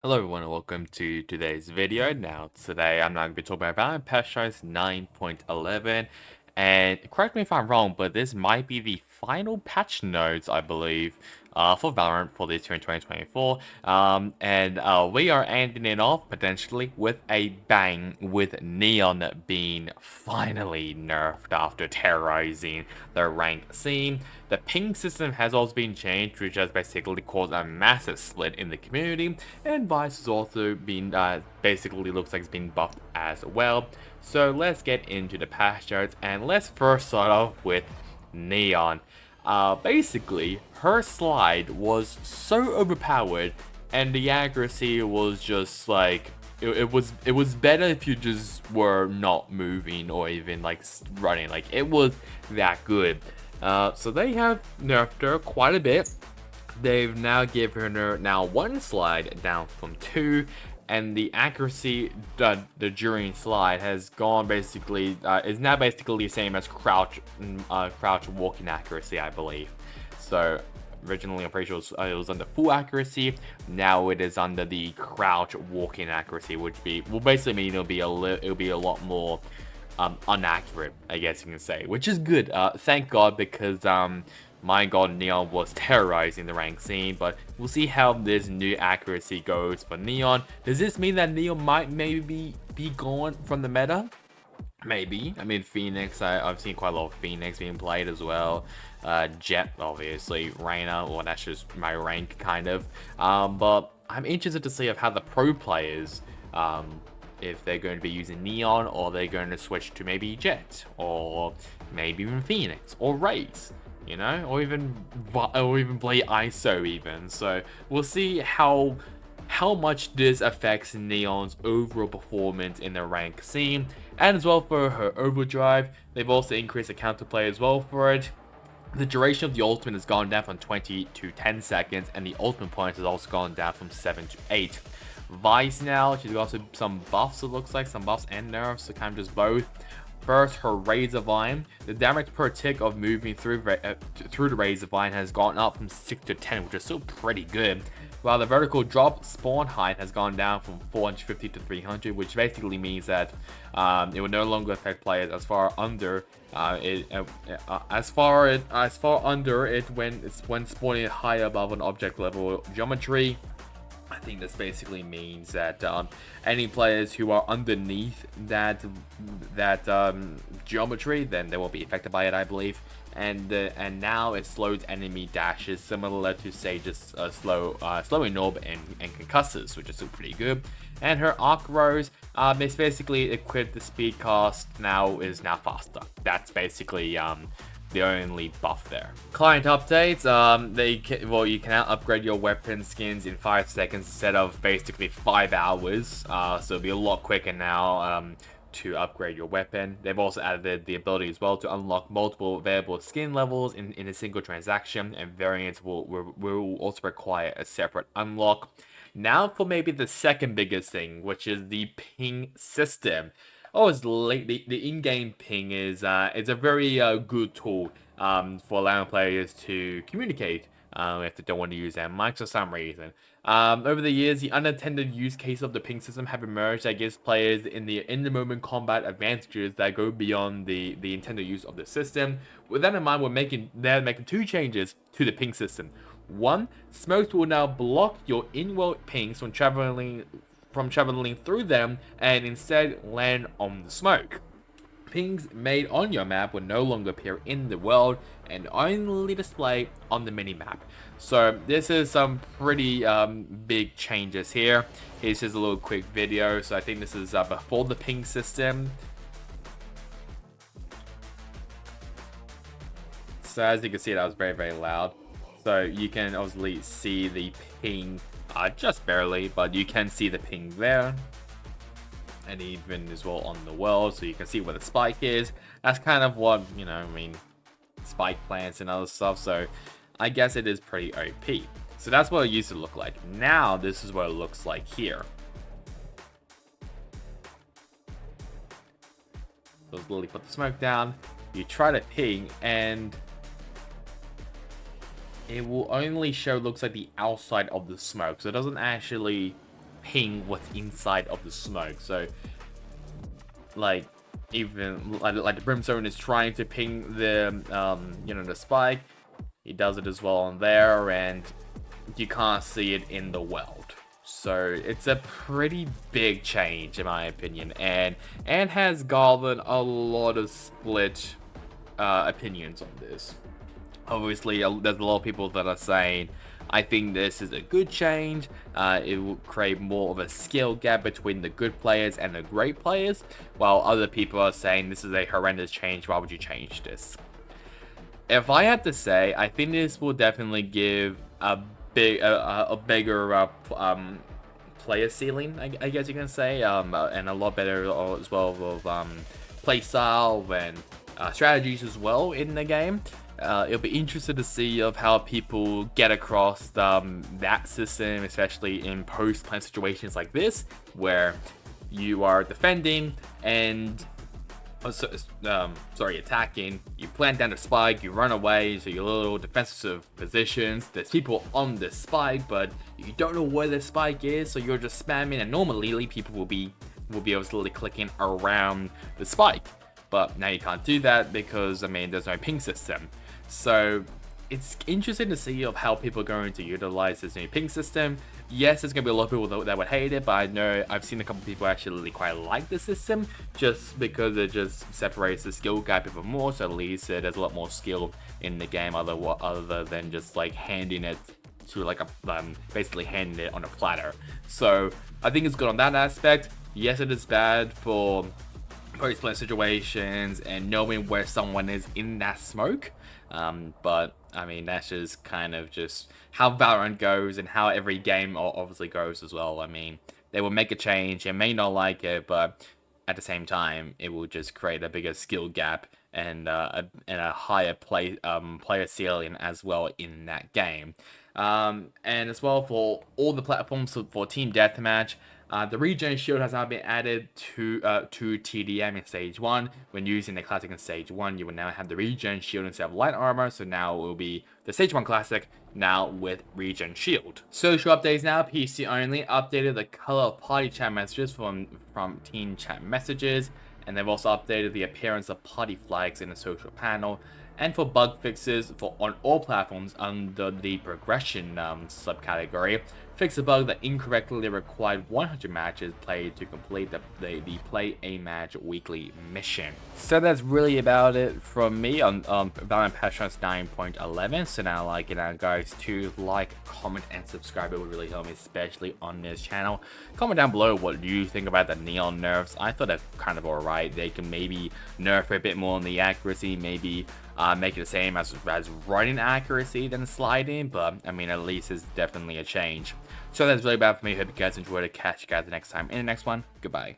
Hello everyone and welcome to today's video. Now today I'm not going to be talking about Valorant Patch Notes 9.11, and correct me if I'm wrong, but this might be the final patch notes, I believe, for Valorant for this year in 2024. We are ending it off potentially with a bang, with Neon being finally nerfed after terrorizing the rank scene. The ping system has also been changed, which has basically caused a massive split in the community, and Vyse has also been, basically looks like it's been buffed as well. So let's get into the patch notes, and let's first start off with Neon. Basically, her slide was so overpowered, and the accuracy was just like, it was better if you just were not moving or even like running. Like, it was that good. So they have nerfed her quite a bit. They've now given her now one slide down from two, and the accuracy the during slide has gone basically is now basically the same as crouch walking accuracy, I believe. So originally I'm pretty sure it was under full accuracy. Now it is under the crouch walking accuracy, which will basically mean it'll be a lot more inaccurate, I guess you can say, which is good. Thank God, because my god, Neon was terrorizing the rank scene, but we'll see how this new accuracy goes for Neon. Does this mean that Neon might maybe be gone from the meta? Maybe. I mean, Phoenix, I've seen quite a lot of Phoenix being played as well. Jet, obviously. Reyna, well, that's just my rank, kind of. But I'm interested to see of how the pro players, if they're going to be using Neon, or they're going to switch to maybe Jet, or maybe even Phoenix, or Raze, you know, or even play ISO even. So we'll see how much this affects Neon's overall performance in the rank scene. And as well for her overdrive, they've also increased the counterplay as well for it. The duration of the ultimate has gone down from 20 to 10 seconds, and the ultimate point has also gone down from 7 to 8. Vyse now, she's got some buffs, it looks like, some buffs and nerfs, so kind of just both. First, her Razor Vine. The damage per tick of moving through the Razor Vine has gone up from 6 to 10, which is still pretty good. While the vertical drop spawn height has gone down from 450 to 300, which basically means that it will no longer affect players as far under under it when spawning high above an object level geometry. I think this basically means that any players who are underneath that geometry, then they won't be affected by it, I believe. And now it slows enemy dashes, similar to say just slowing Orb and concussors, which is still pretty good. And her arc rose, it's basically equipped the speed cast is now faster. That's basically the only buff there. Client updates, you can now upgrade your weapon skins in 5 seconds instead of basically 5 hours. So it'll be a lot quicker now to upgrade your weapon. They've also added the ability as well to unlock multiple available skin levels in a single transaction, and variants will also require a separate unlock. Now for maybe the second biggest thing, which is the ping system. Oh, it's late. The in-game ping is it's a very good tool for allowing players to communicate if they don't want to use their mics for some reason. Over the years, the unintended use case of the ping system have emerged that gives players in the moment combat advantages that go beyond the intended use of the system. With that in mind, they're making two changes to the ping system. One, smokes will now block your in-world pings from traveling through them, and instead land on the smoke. Pings made on your map will no longer appear in the world and only display on the minimap. So this is some pretty big changes here. Here's just a little quick video. So I think this is before the ping system. So as you can see, that was very, very loud. So you can obviously see the ping just barely, but you can see the ping there. And even as well on the world, so you can see where the spike is. That's kind of what, you know, I mean, spike plants and other stuff. So I guess it is pretty OP. So that's what it used to look like. Now this is what it looks like here. So literally put the smoke down. You try to ping, and it will only show, looks like, the outside of the smoke. So it doesn't actually ping what's inside of the smoke. So like even like the brimstone is trying to ping the the spike, he does it as well on there, and you can't see it in the world. So it's a pretty big change in my opinion, and has garnered a lot of split opinions on this. Obviously, there's a lot of people that are saying, I think this is a good change. It will create more of a skill gap between the good players and the great players, while other people are saying this is a horrendous change. Why would you change this? If I had to say, I think this will definitely give a bigger player ceiling, I guess you can say, and a lot better as well of play style and strategies as well in the game. It'll be interesting to see of how people get across that system, especially in post-plant situations like this, where you are defending and attacking. You plant down the spike, you run away, so your little defensive positions. There's people on the spike, but you don't know where the spike is, so you're just spamming. And normally, people will be able to clicking around the spike, but now you can't do that because there's no ping system. So it's interesting to see of how people are going to utilize this new ping system. Yes, there's going to be a lot of people that would hate it, but I know I've seen a couple of people actually quite like the system, just because it just separates the skill gap even more, so at least there's a lot more skill in the game other than just like handing it to like basically handing it on a platter. So I think it's good on that aspect. Yes, it is bad for post-plant situations and knowing where someone is in that smoke. But that's just kind of just how Valorant goes and how every game obviously goes as well. They will make a change. You may not like it, but at the same time, it will just create a bigger skill gap and a higher player ceiling as well in that game. And as well for all the platforms for Team Deathmatch, the regen shield has now been added to TDM in Stage 1. When using the Classic in Stage 1, you will now have the regen shield instead of light armor, so now it will be the Stage 1 Classic, now with regen shield. Social updates now, PC only, updated the color of party chat messages from team chat messages, and they've also updated the appearance of party flags in the social panel. And for bug fixes on all platforms under the progression subcategory, fix a bug that incorrectly required 100 matches played to complete the Play a Match weekly mission. So that's really about it from me on Valorant Patch Notes 9.11. So now, guys, to like, comment, and subscribe. It would really help me, especially on this channel. Comment down below what you think about the neon nerfs. I thought that's kind of alright. They can maybe nerf a bit more on the accuracy, maybe make it the same as running accuracy than sliding, but at least it's definitely a change. So that's really bad for me. Hope you guys enjoyed it. Catch you guys the next time in the next one. Goodbye.